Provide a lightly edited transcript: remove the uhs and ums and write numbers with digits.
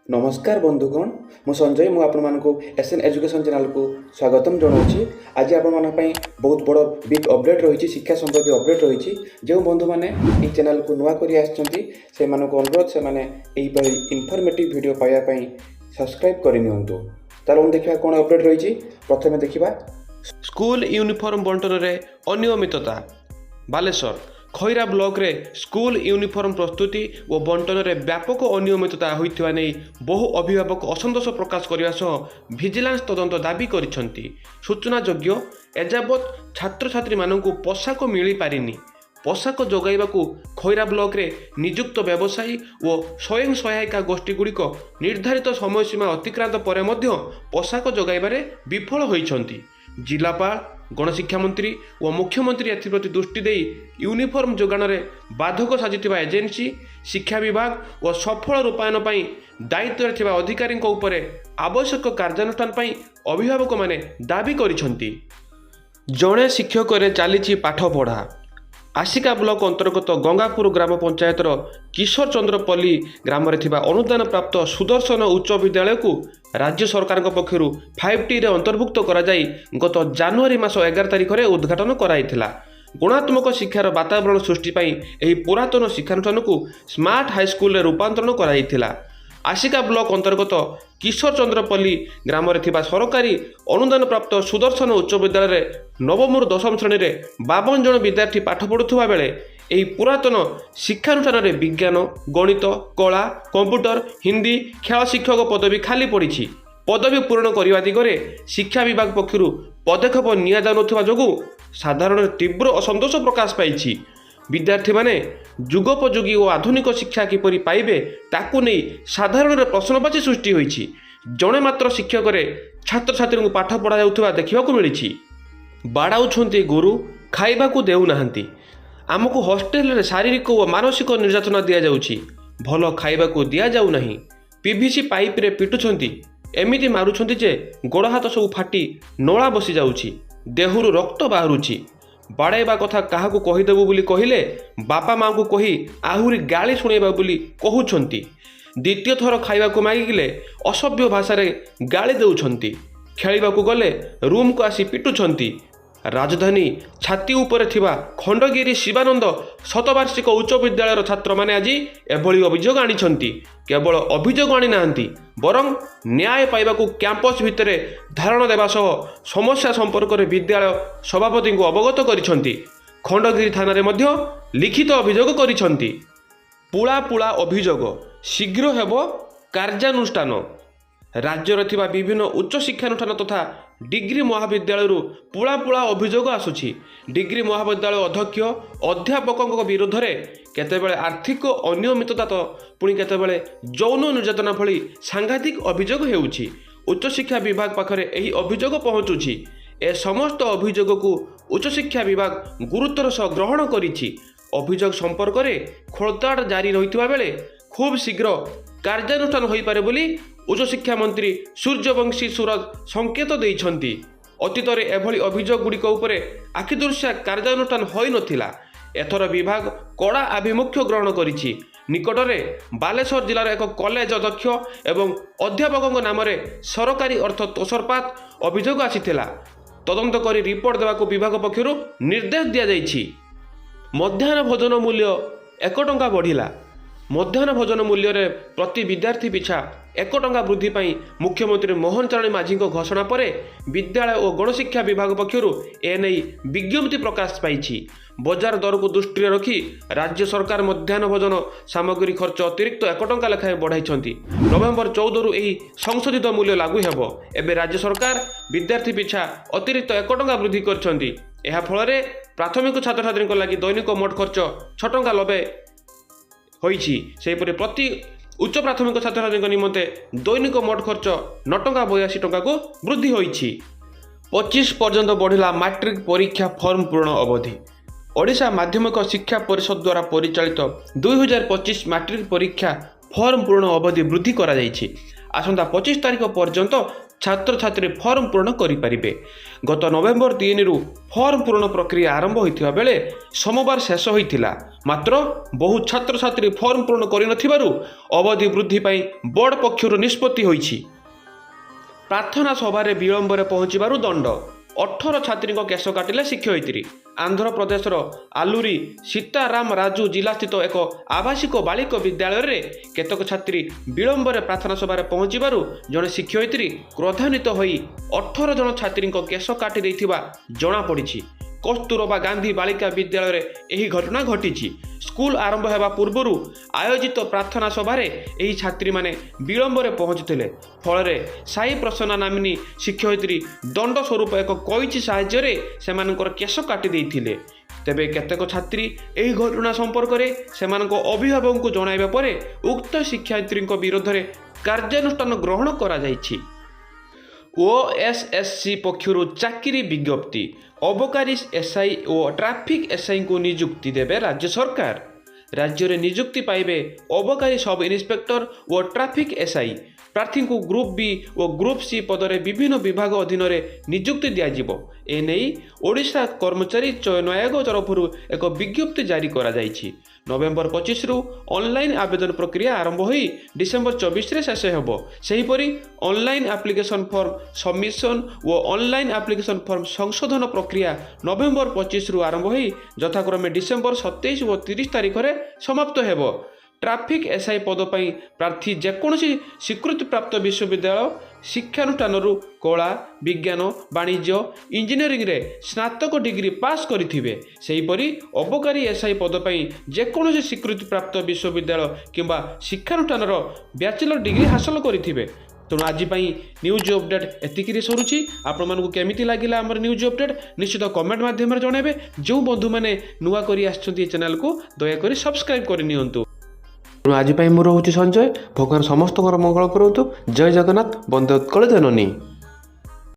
नमस्कार बंधुगण मु संजय मु आपको एसएन एजुकेशन चैनल को स्वागतम जनाऊँगी। आज आप बहुत बड़ बिग अपडेट रही शिक्षा संबंधी अपडेट रही जो बंधु मैंने ये चैनल को नुआ कर अनुरोध से इनफॉर्मेटिव वीडियो पाइबापी सब्सक्राइब करनी। तार देखा कौन अपडेट रही प्रथम देखा स्कूल यूनिफॉर्म बंटन में अनियमितता बालेश्वर खैरा ब्लॉक रे स्कूल यूनिफॉर्म प्रस्तुति और बंटन में व्यापक अनियमितता होता नहीं बहु अभिभावक असंतोष प्रकाश करने सह विजिलेंस तदंत दाबी करिसेंती। सूचनायोग्य एजावत छात्र छात्री मानक पोशाक मिल पारिनी। पोशाक जोगाइबाकू खैरा ब्लॉक रे नियुक्त व्यवसायी और स्वयं सहायिका गोष्ठी गुड़िक निर्धारित समयसीमा अतिक्रांत पर पोशाक जोगाइबारे विफल होइछंती। जिलापाल गणशिक्षा मंत्री और मुख्यमंत्री एप्रति दृष्टि दे यूनिफॉर्म जोगाण में बाधक साजिଥିବା एजेंसी शिक्षा विभाग और सफल रूपायन पर दायित्व थिबा अधिकारी उपरे आवश्यक कार्यानुष्ठान पर अभिभावक माने दाबी करिसेंती। जड़े शिक्षक चली पाठ पढ़ा आसिका ब्लॉक अंतर्गत गंगापुर ग्राम पंचायतर किशोर चंद्र पल्ली ग्राम में अनुदान प्राप्त सुदर्शन उच्च विद्यालय को राज्य सरकार पक्षर 5T रे अंतर्भुक्त कराई गत जनवरी मास 11 तारिख में उद्घाटन कराइथिला। गुणात्मक शिक्षार वातावरण सृष्टि एही पुरातन शिक्षानुष्ठान को स्मार्ट हाईस्कूल रे रूपांतरण कराइथिला। आसिका ब्लॉक अंतर्गत किशोर चंद्र पल्ली ग्राम में सरकारी अनुदान प्राप्त सुदर्शन उच्च विद्यालय नवम दशम श्रेणी में 52 जन विद्यार्थी पाठ पढ़ुवा बेले यही पुरातन शिक्षानुष्ठान में विज्ञान गणित कला कंप्यूटर हिंदी खेल शिक्षक पदवी खाली पड़ी। पदवी पूरण करने दिगरे शिक्षा विभाग पक्षर पदक्षेप नियाजाउनथिबा जोगु साधारण तीव्र असंतोष प्रकाश पाई। विद्यार्थी माने जुगोपयोगी और आधुनिक शिक्षा किपरि पाइबे ताकू नहीं साधारण प्रश्नवाची सृष्टि होइछि। जणे मात्र शिक्षक छात्र छात्री को पाठ पढ़ा जाउथबा देखिबाकू मिलिछि। बाड़ाउछंती गुरु खाइबा को देउ नाहंती। आमको हॉस्टेल रे शारीरिक और मानसिक निर्यातना दिया जाउछि। भल खाइबा को दिया जाउ नहीं। पीवीसी पाइप रे पिटुछंती एमिति मारुछंती जे गोड़ हाथ सब फाटी नोला बसी जाउछि। देहरु रक्त बाहरुछि। बाड़ाइबा कथा क्या कहीदेबू बोली कहले बापा माँ को कही आहुरी गाली शुणेबा बोली कहउछंती। द्वितीय थर खाइबा को मागिले असभ्य भाषा रे गाली देउछंती। खेलिबाकू गले रूम को आसी पिटुछंती। राजधानी छाती उपरे थिबा खंडगिरी शिवानंद शतवार्षिक उच्च विद्यालय छात्र माने आज एभली अभियोग आनिछंती। केवल अभियोग आनी नाहंती बरं न्याय पाइबाकू कैंपस भितर धारणा देवा सह समस्या संपर्क में विद्यालय सभापति को अवगत करिछंती। खंडगिरी थाना रे मध्य लिखित अभियोग करिछंती। पुला पुला अभियोग शीघ्र हेबो कार्यानुष्ठान। राज्य थिबा विभिन्न उच्च शिक्षानुष्ठान तथा डिग्री महाविद्यालय पुला पुला अभियोग आसुछि। डिग्री महाविद्यालय अध्यक्ष अध्यापकों विरोध में केतेबेले आर्थिक अनियमितता तो पुणी केतेबेले यौन निर्यातना भली सांघातिक अभियोग हेउछि। उच्च शिक्षा विभाग पाखरे एही अभियोग पहुँचुछि। ए समस्त अभियोग को उच्च शिक्षा विभाग गुरुत्वर सह ग्रहण करिछि। अभियोग संपर्क में खोलताड़ जारी रहितबा बेले खूब शीघ्र कार्यानुष्ठान होई पारे बोली उच्च शिक्षा मंत्री सूर्यवंशी सूरज संकेत देइछंती। अतीत में एभली अभियोग गुड़िक उपरे आखिदृश्या कार्यानुष्ठान होई नथिला। एथर विभाग कड़ा आभिमुख्य ग्रहण करिछि। निकटरे बालेश्वर जिलार एक कॉलेज अध्यक्ष एवं अध्यापकों नाम सरकारी अर्थ तोषरपात अभियोग आसीथिला। तदंत करी रिपोर्ट देवाकू विभाग पक्षरु निर्देश दिया जाइछि। मध्याह्न भोजन मूल्य 1 टंका बढ़िला। मध्याह्न भोजन मूल्य रे प्रति विद्यार्थी पिछा 1 टंका वृद्धि पाई मुख्यमंत्री मोहन चरण माझी घोषणा पर विद्यालय और गणशिक्षा विभाग पक्षर एने विज्ञप्ति प्रकाश पाई। बजार दर को दृष्टि रखी राज्य सरकार मध्याह्न भोजन सामग्री खर्च अतिरिक्त 1 टंका लेखाएं बढ़ाई। नवेम्बर 14 रु यही संशोधित मूल्य लागू हेब। एवं राज्य सरकार विद्यार्थी पिछा अतिरिक्त 1 टंका वृद्धि करछंती। एहा फଳରେ प्राथमिक छात्र छात्री लगी दैनिक मोट खर्च 6 टंका 90 होइछि। सेहिपरि प्रति उच्च प्राथमिक छात्र छात्री निमंते दैनिक मोट खर्च 9 टंका 82 टंका को वृद्धि होइछि। 25 पर्यंत बढ़िला मैट्रिक परीक्षा फॉर्म पूर्ण अवधि। ओडिशा माध्यमिक शिक्षा परिषद द्वारा परिचालित 2025 मैट्रिक परीक्षा फॉर्म पूर्ण अवधि वृद्धि करा जाइछि। ଆସନ୍ତା 25 ତାରିଖ ପର୍ଯ୍ୟନ୍ତ ଛାତ୍ରଛାତ୍ରୀ ଫର୍ମ ପୂରଣ କରିପାରିବେ। ଗତ ନଭେମ୍ବର 3ରୁ ଫର୍ମ ପୂରଣ ପ୍ରକ୍ରିୟା ଆରମ୍ଭ ହୋଇଥିବା ବେଳେ ସୋମବାର ଶେଷ ହୋଇଥିଲା। ମାତ୍ର ବହୁ ଛାତ୍ରଛାତ୍ରୀ ଫର୍ମ ପୂରଣ କରିନଥିବାରୁ ଅବଧି ବୃଦ୍ଧି ପାଇଁ ବୋର୍ଡ ପକ୍ଷରୁ ନିଷ୍ପତ୍ତି ହୋଇଛି। ପ୍ରାର୍ଥନା ସଭାରେ ବିଳମ୍ବରେ ପହଞ୍ଚିବାରୁ ଦଣ୍ଡ, 18 ଛାତ୍ରୀଙ୍କ କେଶ କାଟିଲେ ଶିକ୍ଷୟିତ୍ରୀ। ଆନ୍ଧ୍ରପ୍ରଦେଶର ଆଲୁରି ସୀତାରାମ ରାଜୁ ଜିଲ୍ଲାସ୍ଥିତ ଏକ ଆବାସିକ ବାଳିକା ବିଦ୍ୟାଳୟରେ କେତେକ ଛାତ୍ରୀ ବିଳମ୍ବରେ ପ୍ରାର୍ଥନା ସଭାରେ ପହଞ୍ଚିବାରୁ ଜଣେ ଶିକ୍ଷୟିତ୍ରୀ କ୍ରୋଧାନ୍ୱିତ ହୋଇ 18 ଜଣ ଛାତ୍ରୀଙ୍କ କେଶ କାଟି ଦେଇଥିବା ଜଣାପଡ଼ିଛି। କସ୍ତୁରବା ଗାନ୍ଧୀ ବାଳିକା ବିଦ୍ୟାଳୟରେ ଏହି ଘଟଣା ଘଟିଛି। ସ୍କୁଲ ଆରମ୍ଭ ହେବା ପୂର୍ବରୁ ଆୟୋଜିତ ପ୍ରାର୍ଥନା ସଭାରେ ଏହି ଛାତ୍ରୀମାନେ ବିଳମ୍ବରେ ପହଞ୍ଚିଥିଲେ। ଫଳରେ ସାଇ ପ୍ରସନ୍ନ ନାମିନୀ ଶିକ୍ଷୟିତ୍ରୀ ଦଣ୍ଡ ସ୍ୱରୂପ ଏକ କଇଁଚି ସାହାଯ୍ୟରେ ସେମାନଙ୍କର କେଶ କାଟି ଦେଇଥିଲେ। ତେବେ କେତେକ ଛାତ୍ରୀ ଏହି ଘଟଣା ସମ୍ପର୍କରେ ସେମାନଙ୍କ ଅଭିଭାବକଙ୍କୁ ଜଣାଇବା ପରେ ଉକ୍ତ ଶିକ୍ଷୟିତ୍ରୀଙ୍କ ବିରୋଧରେ କାର୍ଯ୍ୟାନୁଷ୍ଠାନ ଗ୍ରହଣ କରାଯାଇଛି। ଓଏସ୍ଏସ୍ସି ପକ୍ଷରୁ ଚାକିରି ବିଜ୍ଞପ୍ତି, ଅବକାରୀ ଏସ୍ଆଇ ଓ ଟ୍ରାଫିକ୍ ଏସ୍ଆଇଙ୍କୁ ନିଯୁକ୍ତି ଦେବେ ରାଜ୍ୟ ସରକାର। ରାଜ୍ୟରେ ନିଯୁକ୍ତି ପାଇବେ ଅବକାରୀ ସବ୍ ଇନ୍ସପେକ୍ଟର ଓ ଟ୍ରାଫିକ୍ ଏସ୍ଆଇ। ପ୍ରାର୍ଥୀଙ୍କୁ ଗ୍ରୁପ୍ ବି ଓ ଗ୍ରୁପ୍ ସି ପଦରେ ବିଭିନ୍ନ ବିଭାଗ ଅଧୀନରେ ନିଯୁକ୍ତି ଦିଆଯିବ। ଏନେଇ ଓଡ଼ିଶା କର୍ମଚାରୀ ଚୟନ ଆୟୋଗ ତରଫରୁ ଏକ ବିଜ୍ଞପ୍ତି ଜାରି କରାଯାଇଛି। ନଭେମ୍ବର 25ରୁ ଅନଲାଇନ୍ ଆବେଦନ ପ୍ରକ୍ରିୟା ଆରମ୍ଭ ହୋଇ ଡିସେମ୍ବର 24ରେ ଶେଷ ହେବ। ସେହିପରି ଅନଲାଇନ୍ ଆପ୍ଲିକେସନ୍ ଫର୍ମ ସବମିଶନ ଓ ଅନଲାଇନ୍ ଆପ୍ଲିକେସନ୍ ଫର୍ମ ସଂଶୋଧନ ପ୍ରକ୍ରିୟା ନଭେମ୍ବର 25ରୁ ଆରମ୍ଭ ହୋଇ ଯଥାକ୍ରମେ ଡିସେମ୍ବର 27 ଓ 30 ତାରିଖରେ ସମାପ୍ତ ହେବ। ଟ୍ରାଫିକ୍ ଏସ୍ଆଇ ପଦ ପାଇଁ ପ୍ରାର୍ଥୀ ଯେକୌଣସି ସ୍ୱୀକୃତିପ୍ରାପ୍ତ ବିଶ୍ୱବିଦ୍ୟାଳୟ ଶିକ୍ଷାନୁଷ୍ଠାନରୁ କଳା, ବିଜ୍ଞାନ, ବାଣିଜ୍ୟ, ଇଞ୍ଜିନିୟରିଂରେ ସ୍ନାତକ ଡିଗ୍ରୀ ପାସ୍ କରିଥିବେ। ସେହିପରି ଅବକାରୀ ଏସ୍ଆଇ ପଦ ପାଇଁ ଯେକୌଣସି ସ୍ୱୀକୃତିପ୍ରାପ୍ତ ବିଶ୍ୱବିଦ୍ୟାଳୟ କିମ୍ବା ଶିକ୍ଷାନୁଷ୍ଠାନର ବ୍ୟାଚେଲର ଡିଗ୍ରୀ ହାସଲ କରିଥିବେ। ତେଣୁ ଆଜି ପାଇଁ ନ୍ୟୁଜ୍ ଅପଡେଟ୍ ଏତିକିରେ ସରୁଛି। ଆପଣମାନଙ୍କୁ କେମିତି ଲାଗିଲା ଆମର ନ୍ୟୁଜ୍ ଅପଡେଟ୍ ନିଶ୍ଚିତ କମେଣ୍ଟ ମାଧ୍ୟମରେ ଜଣାଇବେ। ଯେଉଁ ବନ୍ଧୁମାନେ ନୂଆ କରି ଆସିଛନ୍ତି ଏ ଚ୍ୟାନେଲକୁ ଦୟାକରି ସବସ୍କ୍ରାଇବ୍ କରିନିଅନ୍ତୁ। ଆଜି ପାଇଁ ମୁଁ ରହୁଛି ସଞ୍ଜୟ। ଭଗବାନ ସମସ୍ତଙ୍କର ମଙ୍ଗଳ କରନ୍ତୁ। ଜୟ ଜଗନ୍ନାଥ। ବନ୍ଦେ ଉତ୍କଳ ଜନନୀ।